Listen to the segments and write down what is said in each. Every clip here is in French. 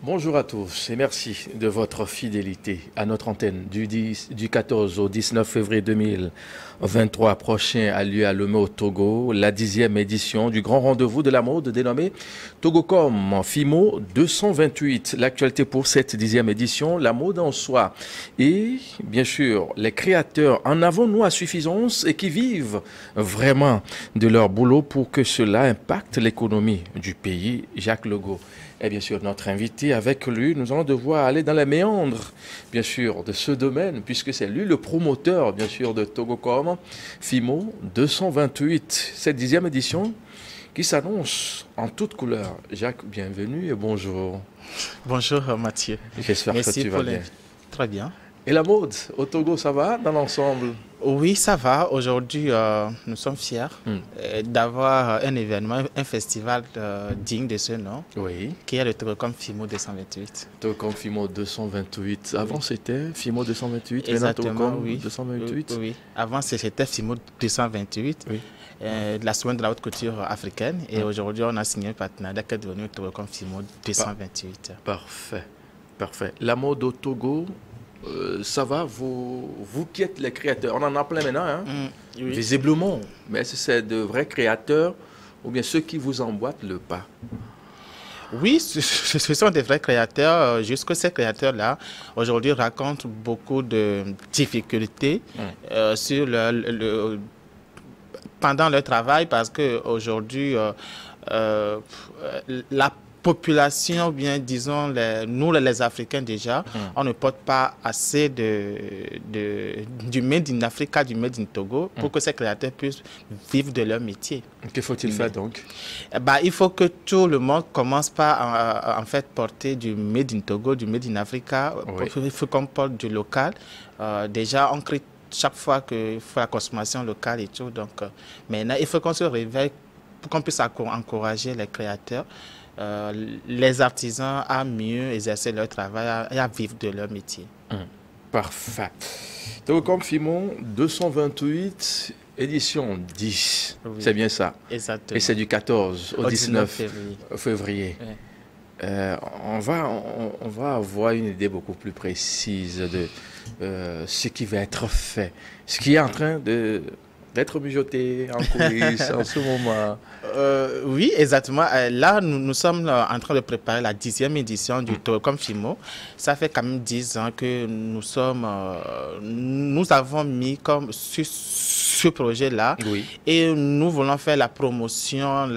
Bonjour à tous et merci de votre fidélité à notre antenne du 14 au 19 février 2023 prochain a lieu à Lomé au Togo, la 10e édition du grand rendez-vous de la mode dénommé Togocom FIMO 228. L'actualité pour cette 10e édition, la mode en soi et bien sûr les créateurs en avons-nous à suffisance et qui vivent vraiment de leur boulot pour que cela impacte l'économie du pays. Jacques Legault. Et bien sûr, notre invité, avec lui, nous allons devoir aller dans les méandres, bien sûr, de ce domaine, puisque c'est lui le promoteur, bien sûr, de Togocom FIMO 228, cette 10e édition qui s'annonce en toutes couleurs. Jacques, bienvenue et bonjour. Bonjour Mathieu. J'espère que tu vas bien. Très bien. Et la mode au Togo, ça va dans l'ensemble? Oui, ça va. Aujourd'hui, nous sommes fiers d'avoir un événement, un festival digne de ce nom, Oui. qui est le Togocom FIMO 228. Togocom FIMO 228. Avant, c'était FIMO 228. Exactement, oui. 228. Oui. Avant, c'était FIMO 228. Oui. La semaine de la haute couture africaine. Et aujourd'hui, on a signé un partenariat qui est devenu le Togocom FIMO 228. Parfait. Parfait. La mode au Togo, ça va, vous qui êtes les créateurs, on en a plein maintenant, hein? Oui. Visiblement, mais est-ce que c'est de vrais créateurs ou bien ceux qui vous emboîtent le pas? Oui, ce sont des vrais créateurs. Jusque ces créateurs-là, aujourd'hui, racontent beaucoup de difficultés sur pendant leur travail parce qu'aujourd'hui, la population, bien disons, nous les Africains déjà, on ne porte pas assez du Made in Africa, du Made in Togo pour que ces créateurs puissent vivre de leur métier. Que faut-il faire donc? Il faut que tout le monde commence par en fait porter du Made in Togo, du Made in Africa. Oui. Il faut qu'on porte du local. Déjà, on crée chaque fois qu'il faut la consommation locale et tout. Donc, maintenant, il faut qu'on se réveille pour qu'on puisse encourager les créateurs. Les artisans à mieux exercer leur travail et à vivre de leur métier. Parfait. Togocom FIMO 228, édition 10. Oui. C'est bien ça. Exactement. Et c'est du 14 au 19 février. Oui. On va avoir une idée beaucoup plus précise de ce qui va être fait, ce qui est en train d'être mijoté en coulisses en ce moment. Oui, exactement. Là, nous sommes en train de préparer la 10e édition du Togocom FIMO. Ça fait quand même 10 ans que nous avons mis comme sur ce projet-là. Oui. Et nous voulons faire la promotion,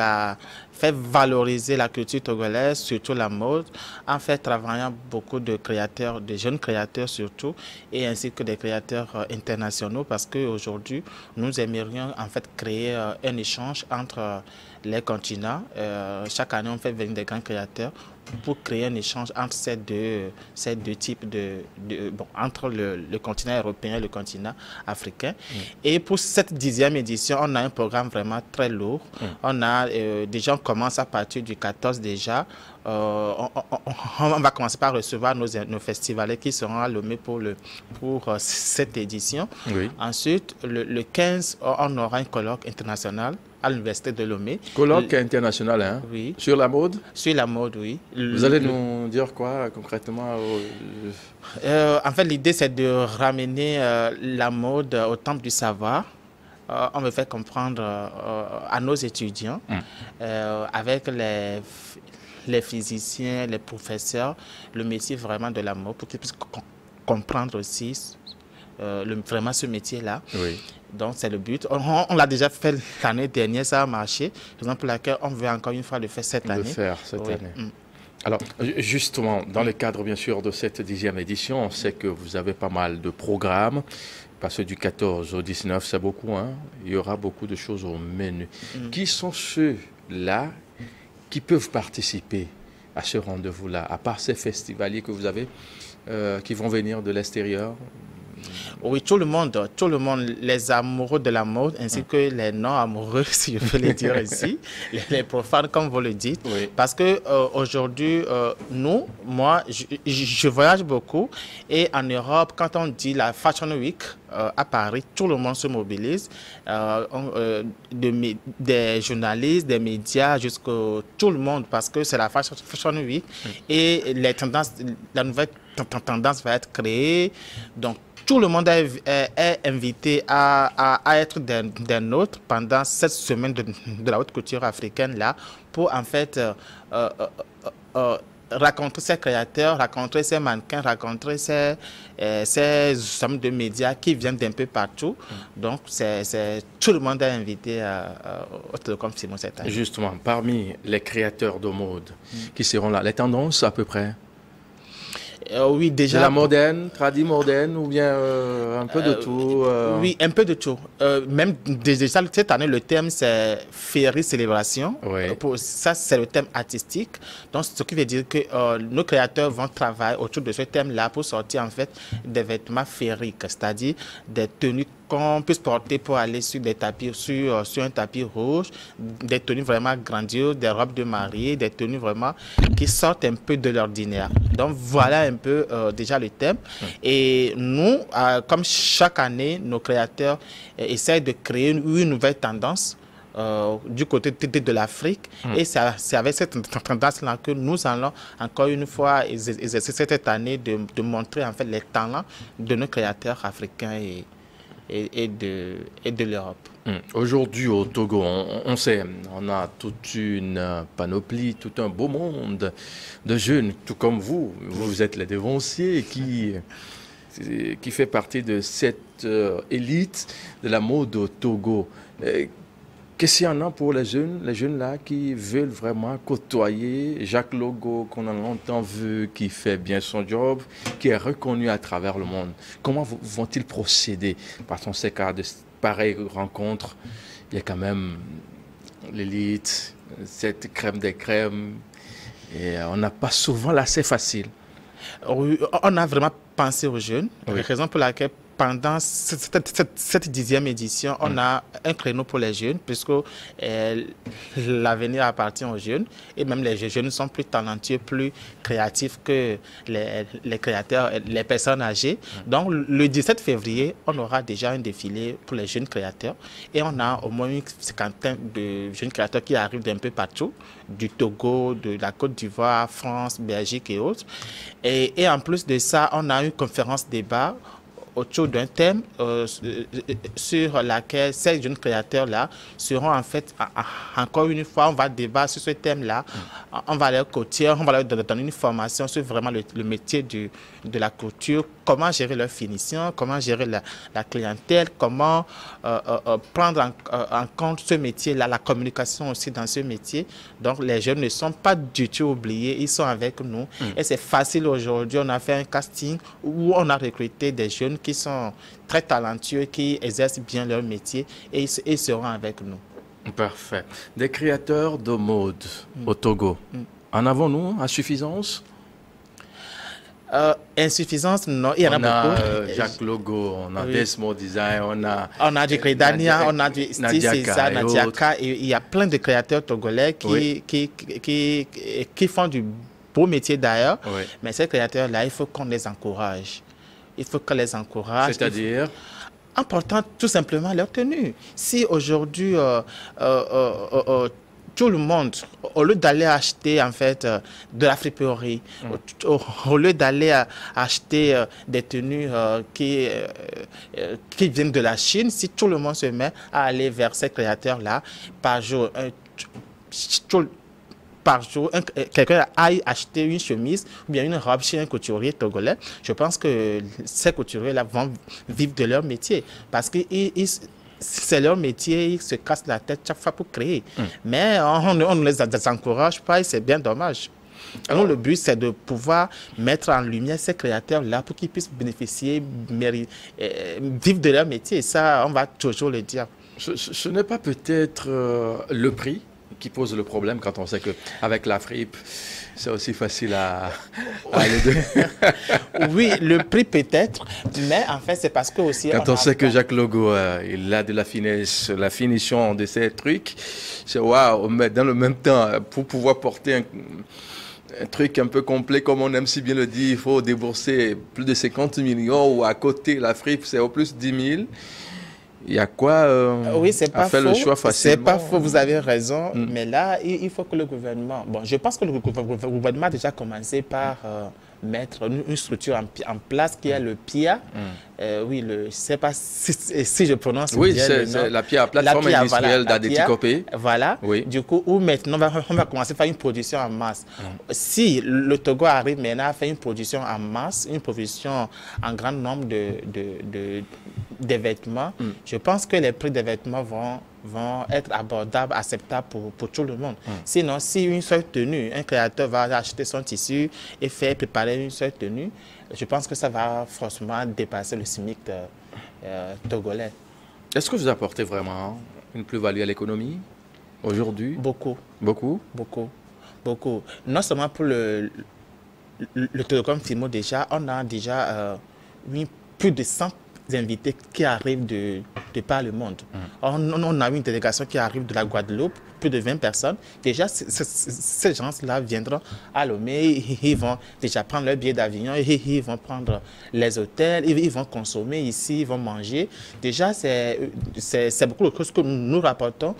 faire valoriser la culture togolaise, surtout la mode, en fait travaillant beaucoup de créateurs, de jeunes créateurs surtout, et ainsi que des créateurs internationaux, parce qu'aujourd'hui, nous aimerions en fait créer un échange entre les continents. Chaque année, on fait venir des grands créateurs pour créer un échange entre ces deux types entre le continent européen et le continent africain. Et pour cette 10e édition, on a un programme vraiment très lourd. On a déjà, on commence à partir du 14 déjà. On va commencer par recevoir nos festivaliers qui seront à Lomé pour cette édition. Oui. Ensuite, le 15, on aura un colloque international à l'université de Lomé. Colloque international, hein? Oui. Sur la mode? Sur la mode, oui. Vous allez nous dire quoi concrètement? En fait, l'idée, c'est de ramener la mode au temple du savoir. On veut faire comprendre à nos étudiants, avec les physiciens, les professeurs, le métier vraiment de la mode, pour qu'ils puissent comprendre aussi vraiment ce métier-là. Oui. Donc, c'est le but. On l'a déjà fait l'année dernière, ça a marché. Raison pour laquelle on veut encore une fois le faire cette année. Alors, justement, dans le cadre, bien sûr, de cette 10e édition, on sait que vous avez pas mal de programmes, parce que du 14 au 19, c'est beaucoup, hein? Il y aura beaucoup de choses au menu. Qui sont ceux-là qui peuvent participer à ce rendez-vous-là, à part ces festivaliers que vous avez, qui vont venir de l'extérieur, Oui, tout le monde, les amoureux de la mode, ainsi que les non-amoureux, si je peux le dire ici, les profanes, comme vous le dites. Oui. Parce que aujourd'hui, moi, je voyage beaucoup. Et en Europe, quand on dit la Fashion Week à Paris, tout le monde se mobilise. Des journalistes, des médias, jusqu'à tout le monde, parce que c'est la Fashion Week. Et les tendances, la nouvelle tendance va être créée. Donc, tout le monde est invité à être des nôtres pendant cette semaine de la haute couture africaine-là pour en fait rencontrer ces créateurs, rencontrer ces mannequins, rencontrer ces hommes de médias qui viennent d'un peu partout. Donc, tout le monde est invité au Télécom Simon cette année. Justement, parmi les créateurs de mode qui seront là, les tendances à peu près? Oui, déjà. De la moderne, tradie moderne ou bien un peu de tout? Oui, un peu de tout. Même déjà cette année, le thème c'est Féerie Célébration. Oui. Ça, c'est le thème artistique. Donc, ce qui veut dire que nos créateurs vont travailler autour de ce thème-là pour sortir en fait des vêtements féeriques, c'est-à-dire des tenues qu'on puisse porter pour aller sur des tapis, sur un tapis rouge, des tenues vraiment grandioses, des robes de mariée, des tenues vraiment qui sortent un peu de l'ordinaire. Donc voilà un peu déjà le thème. Et nous, comme chaque année, nos créateurs essayent de créer une nouvelle tendance du côté de l'Afrique. Et c'est avec cette tendance-là que nous allons encore une fois exercer cette année de montrer en fait les talents de nos créateurs africains et de l'Europe. Aujourd'hui au Togo, on sait, on a toute une panoplie, tout un beau monde de jeunes, tout comme vous. Vous êtes les devanciers qui fait partie de cette élite de la mode au Togo. Qu'est-ce qu'il y en a pour les jeunes là qui veulent vraiment côtoyer Jacques Logo, qu'on a longtemps vu, qui fait bien son job, qui est reconnu à travers le monde? Comment vont-ils procéder? Parce qu'on sait qu'à de pareilles rencontres, il y a quand même l'élite, cette crème des crèmes, et on n'a pas souvent l'assez facile. Oui, on a vraiment pensé aux jeunes, oui. Raison pour laquelle pendant cette 10e édition, on a un créneau pour les jeunes, puisque l'avenir appartient aux jeunes. Et même les jeunes sont plus talentueux, plus créatifs que les créateurs, les personnes âgées. Donc, le 17 février, on aura déjà un défilé pour les jeunes créateurs. Et on a au moins une cinquantaine de jeunes créateurs qui arrivent d'un peu partout, du Togo, de la Côte d'Ivoire, France, Belgique et autres. Et en plus de ça, on a une conférence débat autour d'un thème sur laquelle ces jeunes créateurs-là seront en fait, encore une fois, on va débattre sur ce thème-là, on va leur coacher, on va leur donner une formation sur vraiment le métier de la couture, comment gérer leur finition, comment gérer la clientèle, comment prendre en compte ce métier-là, la communication aussi dans ce métier. Donc les jeunes ne sont pas du tout oubliés, ils sont avec nous. Et c'est facile aujourd'hui, on a fait un casting où on a recruté des jeunes qui sont très talentueux, qui exercent bien leur métier et ils seront avec nous. Parfait. Des créateurs de mode au Togo, en avons-nous à suffisance? Insuffisance, non, il y en a beaucoup. Jacques Logo, on a Desmo Design, on a du Crédania, on a du César, Nadiaka, et il y a plein de créateurs togolais qui font du beau métier d'ailleurs. Mais ces créateurs-là, il faut qu'on les encourage. Il faut qu'on les encourage. C'est-à-dire? En portant tout simplement leur tenue. Si aujourd'hui, tout le monde, au lieu d'aller acheter en fait de la friperie, au lieu d'aller acheter des tenues qui viennent de la Chine, si tout le monde se met à aller vers ces créateurs-là, par jour, quelqu'un aille acheter une chemise ou bien une robe chez un couturier togolais, je pense que ces couturiers-là vont vivre de leur métier parce que c'est leur métier, ils se cassent la tête chaque fois pour créer. Mais on ne les encourage pas et c'est bien dommage. Alors, le but, c'est de pouvoir mettre en lumière ces créateurs-là pour qu'ils puissent bénéficier, vivre de leur métier. Et ça, on va toujours le dire. Ce n'est pas peut-être le prix qui pose le problème quand on sait qu'avec la fripe, c'est aussi facile à aller de... Oui, le prix peut-être, mais en fait, c'est parce que aussi... Quand on sait que Jacques Logo, il a de la finesse, la finition de ces trucs, c'est waouh, mais dans le même temps, pour pouvoir porter un truc un peu complet, comme on aime si bien le dire, il faut débourser plus de 50 millions, ou à côté, la fripe, c'est au plus 10 000. Il y a quoi oui, c'est pas faire faux. le choix facilement. C'est pas faux, vous avez raison. Mais là, il faut que le gouvernement... Bon, je pense que le gouvernement a déjà commencé par mettre une structure en place qui est le PIA. Oui, je ne sais pas si je prononce bien le nom. C'est la PIA, plateforme industrielle d'Adéticopé. Voilà. Oui. Du coup, où maintenant, on va commencer à faire une production en masse. Si le Togo arrive maintenant à faire une production en masse, une production en grand nombre des vêtements, je pense que les prix des vêtements vont être abordables, acceptables pour tout le monde. Sinon, si une seule tenue, un créateur va acheter son tissu et faire préparer une seule tenue, je pense que ça va forcément dépasser le SMIC togolais. Est-ce que vous apportez vraiment une plus-value à l'économie aujourd'hui? Beaucoup. Beaucoup? Beaucoup. Beaucoup. Non seulement pour le Télécom Fimo, déjà, on a déjà plus de 100 invités qui arrivent de par le monde. On a une délégation qui arrive de la Guadeloupe, plus de 20 personnes. Déjà, ces gens-là viendront à Lomé, ils vont déjà prendre leur billet d'avion, ils vont prendre les hôtels, ils vont consommer ici, ils vont manger. Déjà, c'est beaucoup de choses que nous rapportons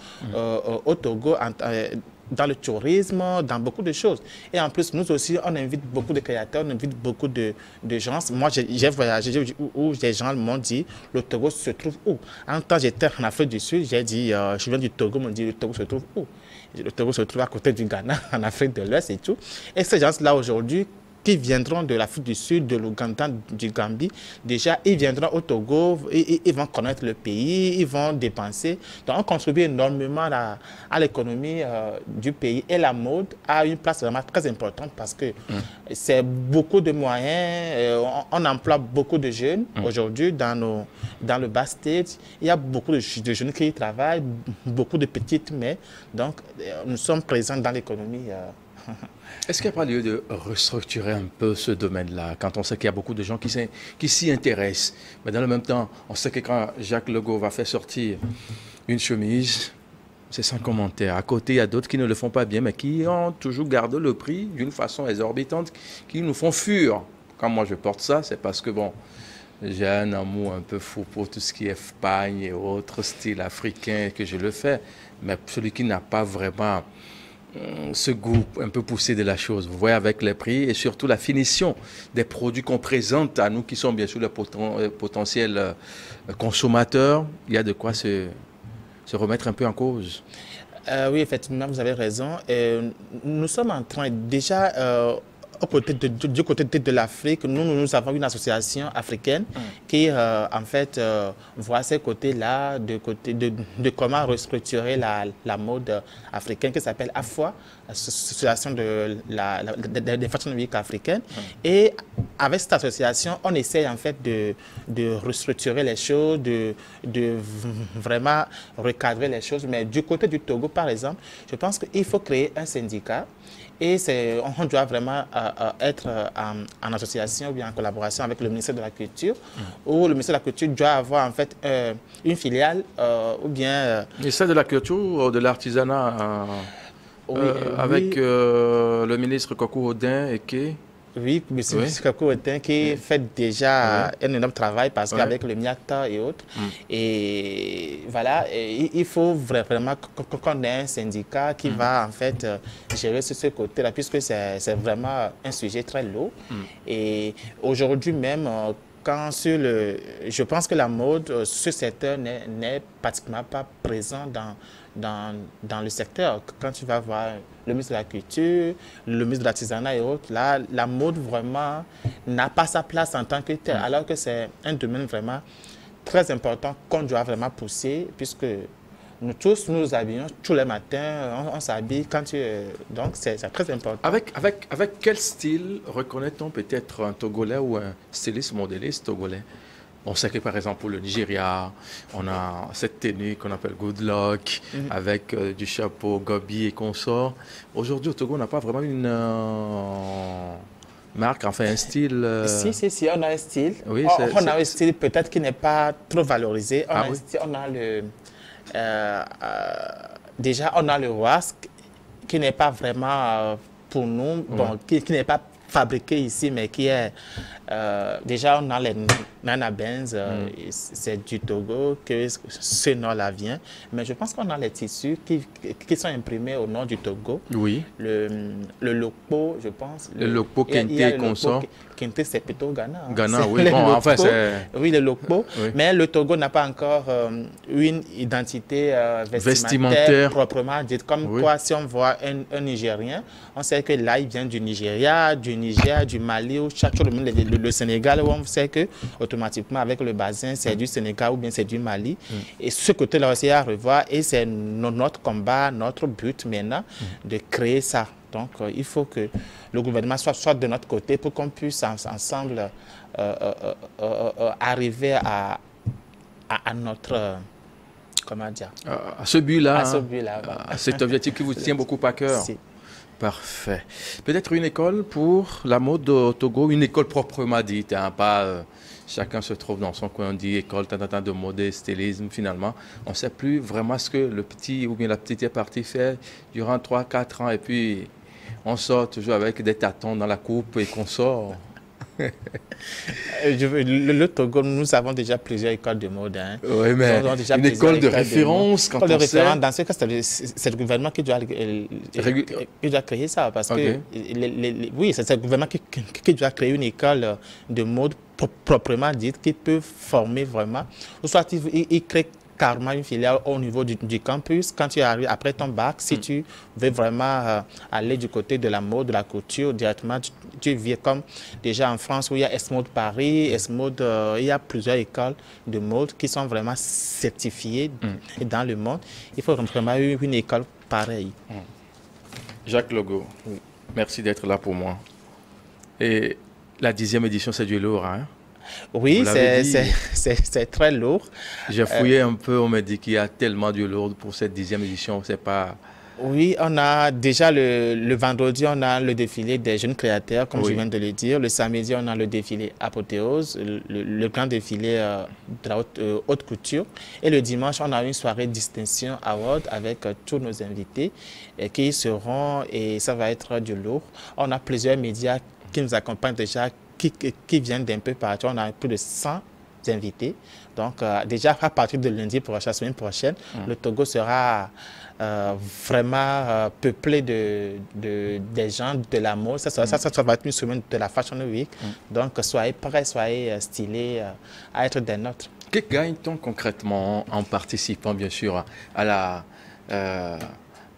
au Togo dans le tourisme, dans beaucoup de choses. Et en plus, nous aussi, on invite beaucoup de créateurs, on invite beaucoup de gens. Moi, j'ai voyagé où des gens m'ont dit, le Togo se trouve où? En temps, j'étais en Afrique du Sud, j'ai dit, je viens du Togo, on me dit, le Togo se trouve où? Le Togo se trouve à côté du Ghana, en Afrique de l'Ouest et tout. Et ces gens-là, aujourd'hui, qui viendront de l'Afrique du Sud, de l'Ouganda, du Gambie, déjà, ils viendront au Togo, ils vont connaître le pays, ils vont dépenser. Donc, on contribue énormément à l'économie du pays. Et la mode a une place vraiment très importante parce que c'est beaucoup de moyens. On emploie beaucoup de jeunes aujourd'hui dans le bas stage. Il y a beaucoup de jeunes qui y travaillent, beaucoup de petites mains. Donc, nous sommes présents dans l'économie. Est-ce qu'il n'y a pas lieu de restructurer un peu ce domaine-là, quand on sait qu'il y a beaucoup de gens qui s'y intéressent, mais dans le même temps, on sait que quand Jacques Logo va faire sortir une chemise, c'est sans commentaire. À côté, il y a d'autres qui ne le font pas bien, mais qui ont toujours gardé le prix d'une façon exorbitante, qui nous font fuir. Quand moi je porte ça, c'est parce que, bon, j'ai un amour un peu fou pour tout ce qui est pagne et autres styles africains que je le fais, mais celui qui n'a pas vraiment ce goût un peu poussé de la chose, vous voyez, avec les prix et surtout la finition des produits qu'on présente à nous qui sont bien sûr les potentiels consommateurs, il y a de quoi se remettre un peu en cause. Oui, effectivement, vous avez raison. Nous sommes en train déjà... du côté de l'Afrique, nous avons une association africaine qui, en fait, voit ces côtés-là, de comment restructurer la mode africaine, qui s'appelle AFOA, Association des Fashion Week africaines. Et avec cette association, on essaie, en fait, de restructurer les choses, de vraiment recadrer les choses. Mais du côté du Togo, par exemple, je pense qu'il faut créer un syndicat. Et on doit vraiment être en association ou bien en collaboration avec le ministère de la Culture, où le ministère de la Culture doit avoir en fait une filiale ou bien... Le ministère de la Culture ou de l'Artisanat avec le ministre Kokou Odin et qui... Oui, M. Kokou Odin qui fait déjà un énorme travail parce qu'avec le MIACTA et autres. Et voilà, il faut vraiment qu'on ait un syndicat qui va en fait gérer ce côté-là, puisque c'est vraiment un sujet très lourd. Et aujourd'hui même, je pense que la mode, ce secteur n'est pratiquement pas présent dans le secteur. Quand tu vas voir le ministre de la Culture, le ministre de l'Artisanat et autres, là, la mode vraiment n'a pas sa place en tant que tel, alors que c'est un domaine vraiment très important qu'on doit vraiment pousser, puisque nous tous, nous nous habillons tous les matins, on s'habille quand donc c'est très important. Avec quel style reconnaît-on peut-être un Togolais ou un styliste modéliste togolais? On sait que par exemple pour le Nigeria, on a cette tenue qu'on appelle Good Luck, avec du chapeau, gobi et consorts. Aujourd'hui au Togo, on n'a pas vraiment une marque, enfin un style. Si, on a un style. Oui, on a un style peut-être qui n'est pas trop valorisé. On a oui. un style, on a le... déjà, on a le wasque qui n'est pas vraiment pour nous, bon, qui n'est pas fabriqué ici, mais qui est... déjà, on a les Nana Benz, c'est du Togo que ce nom-là vient. Mais je pense qu'on a les tissus qui sont imprimés au nom du Togo. Oui. Le Lokpo, je pense. Le Lokpo, Kente, consort. Kente, c'est plutôt Ghana. Hein. Ghana, oui. Bon, enfin, c'est... Oui, le Lokpo. Oui. Mais le Togo n'a pas encore une identité vestimentaire proprement dite. Comme quoi, si on voit un Nigérien, on sait que là, il vient du Nigeria, du Niger, du Mali, ou chaque chose, le Sénégal, où on sait que automatiquement avec le bassin, c'est du Sénégal ou bien c'est du Mali. Et ce côté-là aussi à revoir, et c'est notre combat, notre but maintenant de créer ça. Donc, il faut que le gouvernement soit de notre côté pour qu'on puisse ensemble arriver à notre... comment dire? À ce but-là. À ce but-là. À cet objectif qui vous tient beaucoup à cœur. Si. Parfait. Peut-être une école pour la mode au Togo, une école proprement dite, hein, pas chacun se trouve dans son coin, on dit école de mode et stylisme, finalement. On ne sait plus vraiment ce que le petit ou bien la petite est partie faire durant 3-4 ans et puis on sort toujours avec des tâtons dans la coupe et qu'on sort. Le Togo, nous avons déjà plusieurs écoles de mode. Hein. Oui, mais une école de référence, quand on sait... Dans ce cas, c'est le gouvernement qui doit créer ça. Parce que, oui, c'est le gouvernement qui doit créer une école de mode proprement dite, qui peut former vraiment. Ou soit il crée carrément une filière au niveau du campus. Quand tu arrives après ton bac, si tu veux vraiment aller du côté de la mode, de la couture, directement, tu viens comme déjà en France où il y a S-Mode Paris, S-Mode, il y a plusieurs écoles de mode qui sont vraiment certifiées dans le monde. Il faut vraiment une école pareille. Jacques Logo, merci d'être là pour moi. Et la 10e édition, c'est du lourd, hein? Oui, c'est très lourd. J'ai fouillé un peu, on m'a dit qu'il y a tellement de lourd pour cette 10e édition, c'est pas... Oui, on a déjà le vendredi, on a le défilé des jeunes créateurs, comme je viens de le dire. Le samedi, on a le défilé Apothéose, le grand défilé de la haute couture. Et le dimanche, on a une soirée distinction award avec tous nos invités qui seront, et ça va être du lourd. On a plusieurs médias qui nous accompagnent déjà, qui viennent d'un peu partout. On a plus de 100 invités. Donc, déjà, à partir de lundi prochain, la semaine prochaine, le Togo sera vraiment peuplé des gens de la mode. Ça va être une semaine de la Fashion Week. Donc, soyez prêts, soyez stylés à être des nôtres. Que gagne-t-on concrètement en participant, bien sûr,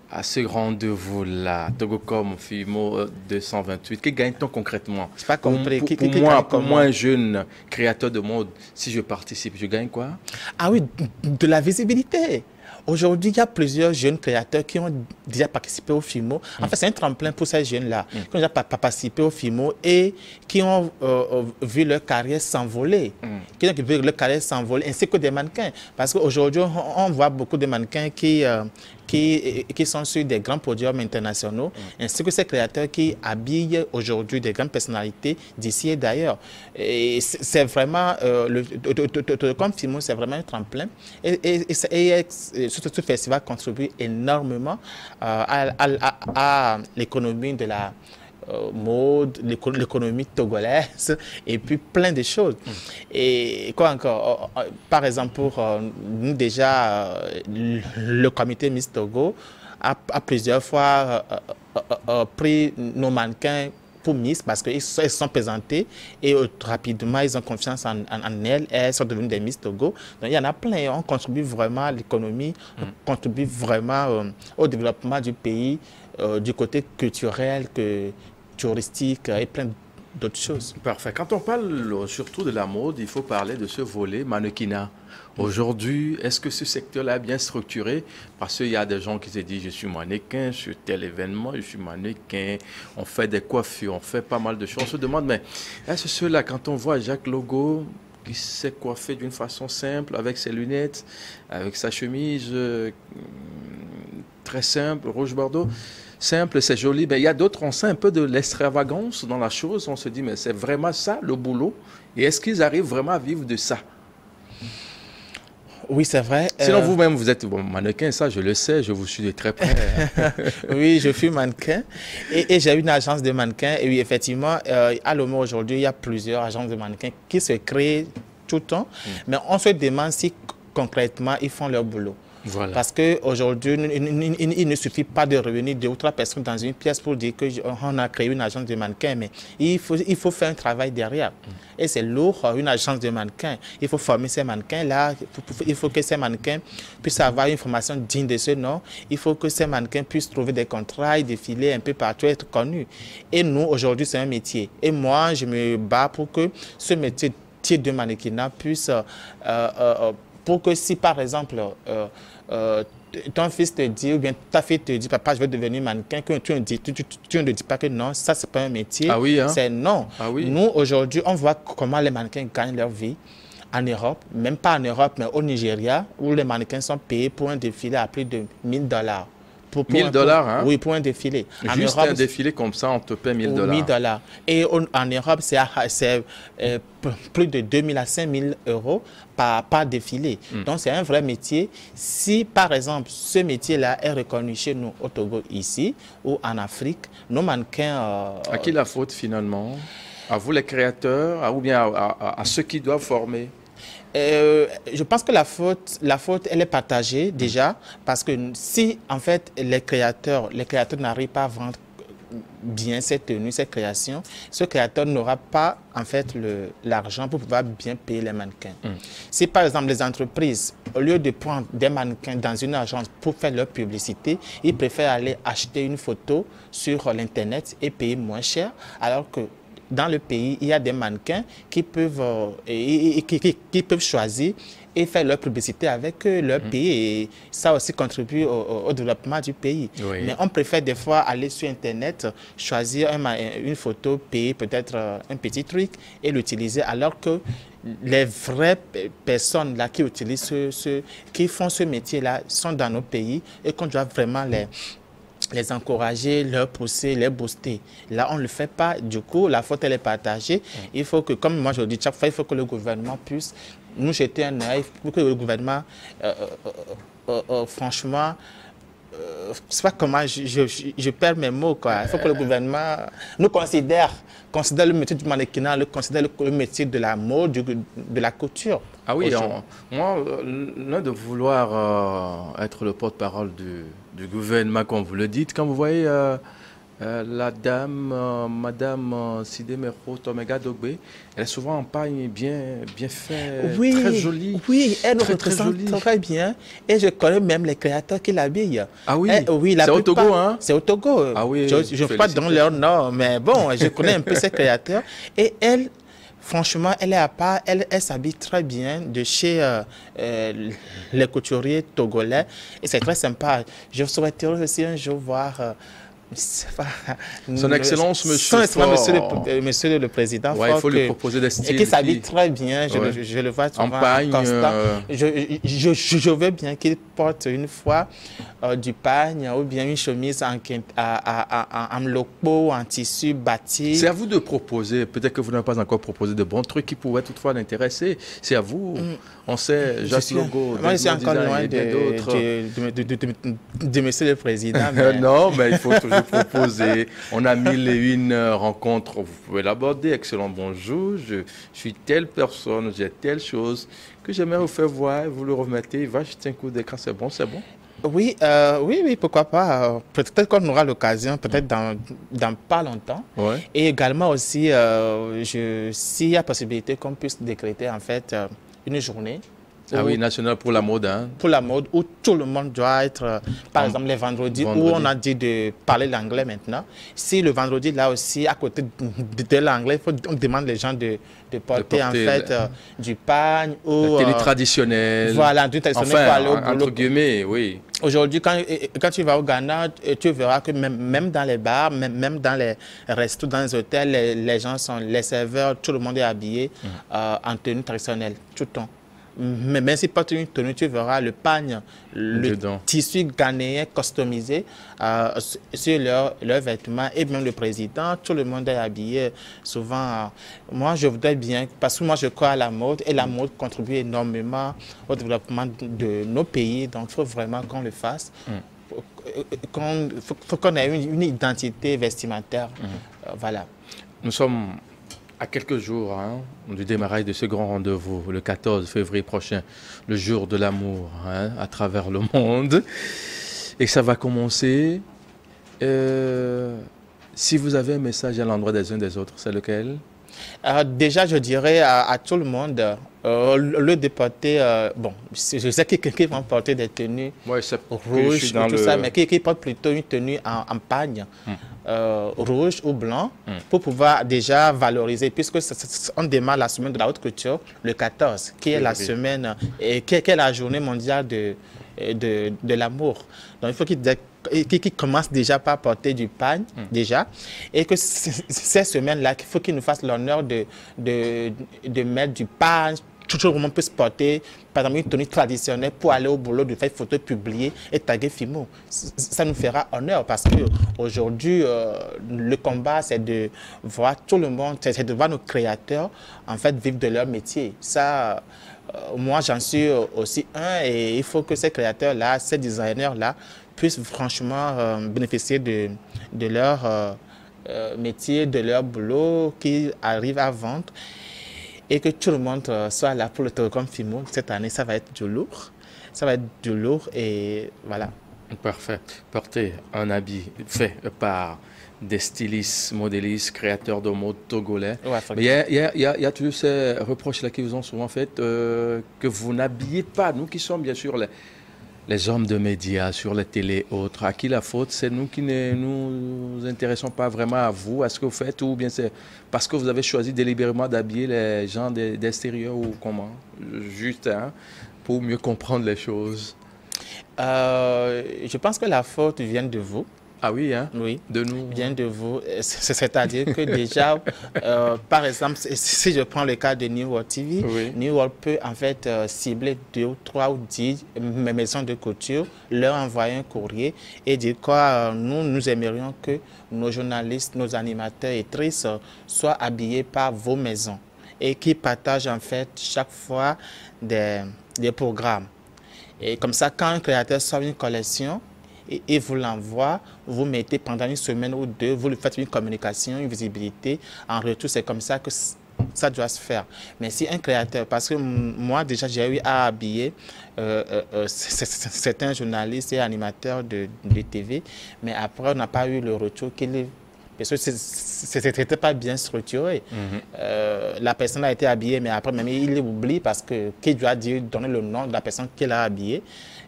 à ce rendez-vous-là, Togocom Fimo 228, que gagne-t-on concrètement? Je n'ai pas compris. Pour moi, un jeune créateur de mode, si je participe, je gagne quoi? Ah oui, de la visibilité. Aujourd'hui, il y a plusieurs jeunes créateurs qui ont déjà participé au FIMO. En fait, c'est un tremplin pour ces jeunes-là qui ont déjà participé au FIMO et qui ont vu leur carrière s'envoler. Qui ont vu leur carrière s'envoler, ainsi que des mannequins. Parce qu'aujourd'hui, on voit beaucoup de mannequins qui sont sur des grands podiums internationaux, ainsi que ces créateurs qui habillent aujourd'hui des grandes personnalités d'ici et d'ailleurs. Et c'est vraiment, comme FIMO, c'est vraiment un tremplin. Et ce festival contribue énormément à l'économie de la mode, l'économie togolaise et puis plein de choses. Et quoi encore? Par exemple, pour nous déjà, le comité Miss Togo a plusieurs fois pris nos mannequins pour Miss parce qu'ils se sont présentés et rapidement ils ont confiance en elles et elles sont devenues des Miss Togo. Donc il y en a plein. On contribue vraiment à l'économie, on contribue vraiment au développement du pays, du côté culturel, touristique et plein d'autres choses. Parfait. Quand on parle surtout de la mode, il faut parler de ce volet mannequinat. Aujourd'hui, est-ce que ce secteur-là est bien structuré? Parce qu'il y a des gens qui se disent, je suis mannequin sur tel événement, je suis mannequin, on fait des coiffures, on fait pas mal de choses. On se demande, mais est-ce que ceux-là, quand on voit Jacques Logo, qui s'est coiffé d'une façon simple, avec ses lunettes, avec sa chemise très simple, rouge bordeaux. Simple, c'est joli. Ben, il y a d'autres, on sent un peu de l'extravagance dans la chose. On se dit, mais c'est vraiment ça le boulot? Et est-ce qu'ils arrivent vraiment à vivre de ça? Oui, c'est vrai. Sinon, vous-même, vous êtes mannequin, ça, je le sais, je vous suis de très près. Oui, je suis mannequin et j'ai une agence de mannequins. Et oui, effectivement, à Lomé aujourd'hui, il y a plusieurs agences de mannequins qui se créent tout le temps. Mais on se demande si concrètement, ils font leur boulot. Voilà. Parce qu'aujourd'hui, il ne suffit pas de revenir 2 ou 3 personnes dans une pièce pour dire qu'on a créé une agence de mannequins, mais il faut faire un travail derrière. Et c'est lourd, une agence de mannequins. Il faut former ces mannequins-là, il faut que ces mannequins puissent avoir une formation digne de ce nom. Il faut que ces mannequins puissent trouver des contrats, défiler un peu partout, être connus. Et nous, aujourd'hui, c'est un métier. Et moi, je me bats pour que ce métier de mannequinat puisse... pour que si, par exemple, ton fils te dit, ou bien ta fille te dit, papa, je veux devenir mannequin, que tu ne dis pas que non, ça, c'est pas un métier. Ah oui, hein? C'est non. Ah oui. Nous, aujourd'hui, on voit comment les mannequins gagnent leur vie en Europe, même pas en Europe, mais au Nigeria, où les mannequins sont payés pour un défilé à plus de $1000. Pour $1000, hein? Oui, pour un défilé. Juste un défilé comme ça, on te paie $1000. $1000. Et en Europe, c'est plus de 2000 à 5000 euros par défilé. Donc, c'est un vrai métier. Si, par exemple, ce métier-là est reconnu chez nous au Togo, ici, ou en Afrique, nos mannequins... à qui la faute, finalement? À vous, les créateurs, ou bien à ceux qui doivent former? Je pense que la faute, elle est partagée déjà, parce que si, en fait, les créateurs n'arrivent pas à vendre bien cette tenue, cette création, ce créateur n'aura pas, en fait, l'argent pour pouvoir bien payer les mannequins. Si, par exemple, les entreprises, au lieu de prendre des mannequins dans une agence pour faire leur publicité, ils préfèrent aller acheter une photo sur l'Internet et payer moins cher, alors que dans le pays, il y a des mannequins qui peuvent, qui peuvent choisir et faire leur publicité avec leur pays. Et ça aussi contribue au développement du pays. Oui. Mais on préfère des fois aller sur Internet, choisir une photo, payer peut-être un petit truc et l'utiliser, alors que les vraies personnes là qui utilisent qui font ce métier-là sont dans nos pays et qu'on doit vraiment les encourager, leur pousser, les booster. Là, on ne le fait pas. Du coup, la faute, elle est partagée. Il faut que, comme moi je le dis chaque fois, il faut que le gouvernement puisse nous jeter un œil, pour que le gouvernement, franchement, je ne sais pas comment je perds mes mots, quoi. Il faut que le gouvernement nous considère le métier du mannequinat, considère le métier de la mode, de la couture. Ah oui, moi, l'un de vouloir être le porte-parole du gouvernement, comme vous le dites, quand vous voyez la dame, Madame Sidemero Tomega Dogbe, elle est souvent en pagne bien faite, oui, très jolie. Oui, elle nous représente très bien. Et je connais même les créateurs qui l'habillent. Ah oui, oui, c'est au Togo, hein? C'est au Togo. Ah oui, je ne vais pas dans leur nom, mais bon, je connais un peu ces créateurs. Et elle... Franchement, elle est à part, elle s'habille très bien de chez les couturiers togolais et c'est très sympa. Je souhaiterais aussi un jour voir Son Excellence, Monsieur le Président, ouais, il faut lui proposer des styles. Et qui s'habille très bien, je le vois souvent en pagne. Je veux bien qu'il porte une fois du pagne ou bien une chemise en loco, en tissu bâti. C'est à vous de proposer. Peut-être que vous n'avez pas encore proposé de bons trucs qui pourraient toutefois l'intéresser. C'est à vous. On sait, Jacques Logo, moi je suis encore loin de Monsieur le Président. Mais... non, mais il faut toujours proposer. On a 1001 rencontres. Vous pouvez l'aborder. Excellent bonjour. Je suis telle personne, j'ai telle chose que j'aimerais vous faire voir. Vous le remettez. Il va jeter un coup d'écran. C'est bon, c'est bon. Oui, oui, pourquoi pas. Peut-être qu'on aura l'occasion, peut-être dans pas longtemps. Ouais. Et également aussi, s'il y a possibilité qu'on puisse décréter en fait une journée Ah oui, national pour la mode. Hein. Pour la mode, où tout le monde doit être, par exemple, les vendredis, où on a dit de parler l'anglais maintenant. Si le vendredi, là aussi, à côté de l'anglais, on demande les gens de porter en fait du pagne ou... La tenue traditionnelle. Voilà, du traditionnel pour aller au boulot. Entre guillemets, oui. Aujourd'hui, quand tu vas au Ghana, tu verras que même dans les bars, même dans les restos, dans les hôtels, les gens sont, les serveurs, tout le monde est habillé en tenue traditionnelle, tout le temps. Mais même si pas une tenue, tu verras le pagne, le tissu ghanéen customisé sur leurs vêtements, et même le président, tout le monde est habillé. Souvent, moi je voudrais bien, parce que moi je crois à la mode, et la mode contribue énormément au développement de nos pays, donc il faut vraiment qu'on le fasse. Il faut qu'on ait une identité vestimentaire. Voilà. Nous sommes à quelques jours du démarrage de ce grand rendez-vous, le 14 février prochain, le jour de l'amour à travers le monde. Et ça va commencer. Si vous avez un message à l'endroit des uns des autres, c'est lequel? Déjà, je dirais à tout le monde, le déporter, bon, je sais qu'ils vont porter des tenues rouges, tout ça, mais qui portent plutôt une tenue en pagne, rouge ou blanc, pour pouvoir déjà valoriser, puisque on démarre la semaine de la haute couture le 14, qui est la semaine, et qui est la journée mondiale de l'amour. Donc, il faut qu'ils commencent déjà par porter du pagne, déjà, et que ces semaines-là, il faut qu'ils nous fassent l'honneur de mettre du pagne. Tout le monde peut se porter, par exemple, une tenue traditionnelle pour aller au boulot, de faire une photo publiée et taguer Fimo. Ça nous fera honneur parce qu'aujourd'hui, le combat, c'est de voir tout le monde, c'est de voir nos créateurs, en fait, vivre de leur métier. Ça, moi, j'en suis aussi un, et il faut que ces créateurs-là, ces designers-là, puissent franchement bénéficier de leur métier, de leur boulot, qu'ils arrivent à vendre. Et que tout le monde soit là pour le Togocom Fimo. Cette année, ça va être du lourd. Ça va être du lourd et voilà. Parfait. Porter un habit fait par des stylistes, modélistes, créateurs de mode togolais. Ouais, mais il y a toujours ces reproches-là qui vous ont souvent fait, que vous n'habillez pas, nous qui sommes bien sûr les hommes de médias sur la télé et autres. À qui la faute? C'est nous qui ne nous intéressons pas vraiment à vous, à ce que vous faites, ou bien c'est parce que vous avez choisi délibérément d'habiller les gens d'extérieur, ou comment? Juste pour mieux comprendre les choses. Je pense que la faute vient de vous. Ah oui, hein? Oui, de nous. Vient de vous. C'est-à-dire que déjà, par exemple, si je prends le cas de New World TV, New World peut en fait cibler 2 ou 3 ou 10 maisons de couture, leur envoyer un courrier et dire quoi, nous aimerions que nos journalistes, nos animateurs et actrices soient habillés par vos maisons et qui partagent en fait chaque fois des programmes. Et comme ça, quand un créateur sort une collection, et vous l'envoie, vous mettez pendant une semaine ou deux, vous lui faites une communication, une visibilité. En retour, c'est comme ça que ça doit se faire. Mais si un créateur, parce que moi déjà j'ai eu à habiller certains journalistes et animateurs de TV, mais après on n'a pas eu le retour qu'il parce que c'était pas bien structuré. La personne a été habillée, mais après même il oublie parce que qui doit donner le nom de la personne qu'il a habillée.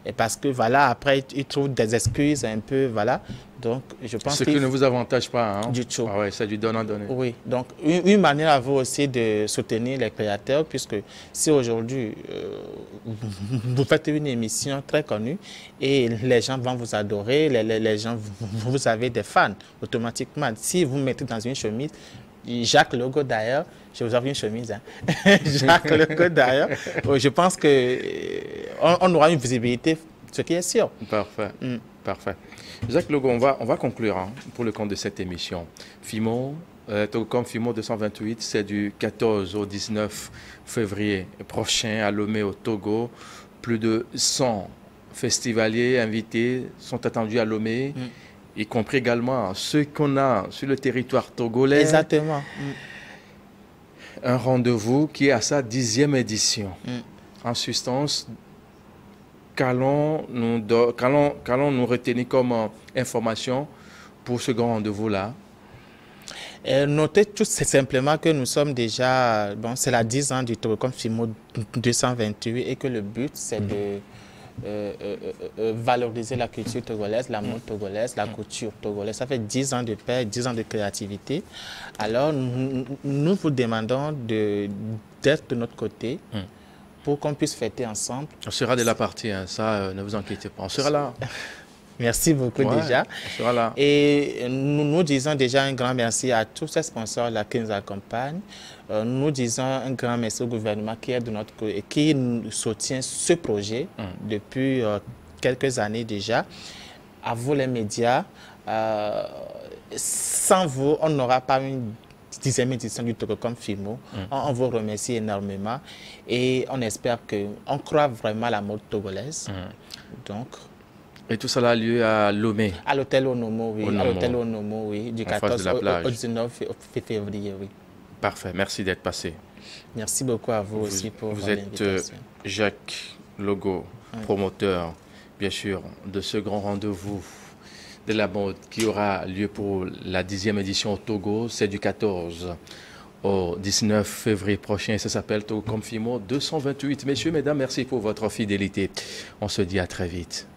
Et parce que voilà, après il trouve des excuses un peu, voilà. Donc je pense ce qui ne vous avantage pas, hein? Du tout. Ah ouais, c'est du donnant-donner. Oui, donc une manière à vous aussi de soutenir les créateurs, puisque si aujourd'hui vous faites une émission très connue et les gens vont vous adorer, les gens, vous avez des fans automatiquement. Si vous mettez dans une chemise, Jacques Logo d'ailleurs, je vous offre une chemise, hein. Jacques Logo d'ailleurs, je pense qu'on aura une visibilité, ce qui est sûr. Parfait, parfait. Jacques Logo, on va conclure pour le compte de cette émission. Fimo, Togocom Fimo 228, c'est du 14 au 19 février prochain à Lomé au Togo. Plus de 100 festivaliers invités sont attendus à Lomé, y compris également ceux qu'on a sur le territoire togolais. Exactement. Un rendez-vous qui est à sa 10e édition. En substance, qu'allons-nous retenir comme information pour ce grand rendez-vous-là? Notez tout simplement que nous sommes déjà, bon, c'est la 10 ans du Togocom FIMO 228 et que le but, c'est de valoriser la culture togolaise, la mode togolaise, la couture togolaise. Ça fait 10 ans de paix, 10 ans de créativité. Alors, nous vous demandons d'être de notre côté pour qu'on puisse fêter ensemble. On sera de la partie, hein, ça, ne vous inquiétez pas. On sera là. Merci beaucoup déjà. On sera là. Et nous disons déjà un grand merci à tous ces sponsors-là qui nous accompagnent. Nous disons un grand merci au gouvernement qui est de notre côté et qui soutient ce projet depuis quelques années déjà. À vous les médias, sans vous, on n'aura pas une 10e édition du Togocom FIMO. On vous remercie énormément et on espère on croit vraiment à la mode togolaise. Donc, et tout cela a lieu à Lomé. À l'hôtel Onomo, oui. À l'hôtel Onomo, oui. Du 14 au 19 février, oui. Parfait. Merci d'être passé. Merci beaucoup à vous aussi pour votre invitation. Vous êtes Jacques Logo, promoteur, bien sûr, de ce grand rendez-vous de la mode qui aura lieu pour la 10e édition au Togo. C'est du 14 au 19 février prochain. Ça s'appelle Togocom FIMO 228. Messieurs, mesdames, merci pour votre fidélité. On se dit à très vite.